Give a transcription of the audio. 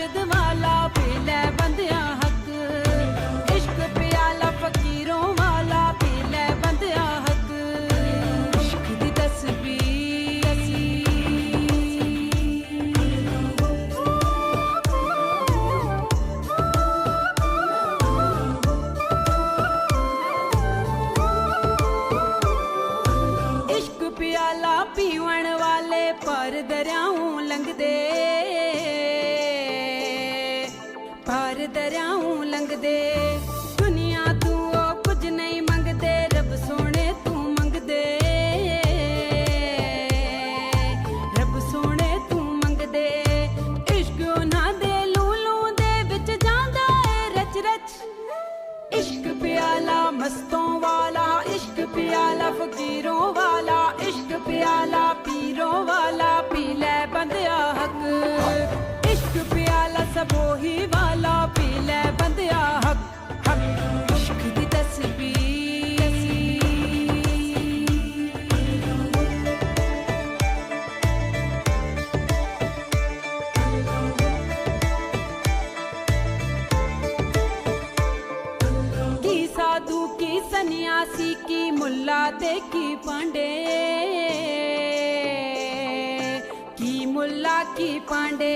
मस्जिद वाला पी ले बंदिया हक, इश्क प्याला फकीरों वाला पी ले बंदिया हक, इश्क दी तस्बीह प्याला पीवण वाले पर दरियाओं लंघदे, पर दरियाओं लंघदे। दुनिया तू ओ कुछ नहीं मंगदे, रब सोने तू मंगदे, रब सोने तू मंगदे। इश्क उन्हां दे लूलू दे विच जांदा है रच रच, इश्क प्याला मस्तों वाला, इश्क प्याला फकीरों वाला, इश्क प्याला पीरों वाला पी ले बंदिया हक, इश्क प्याला सबोही वाला पी ले बंदिया हक, हक इश्क दी तस्बीह। की साधु की सन्यासी की मुल्ला ते की पांडे, की मुल्ला की पांडे।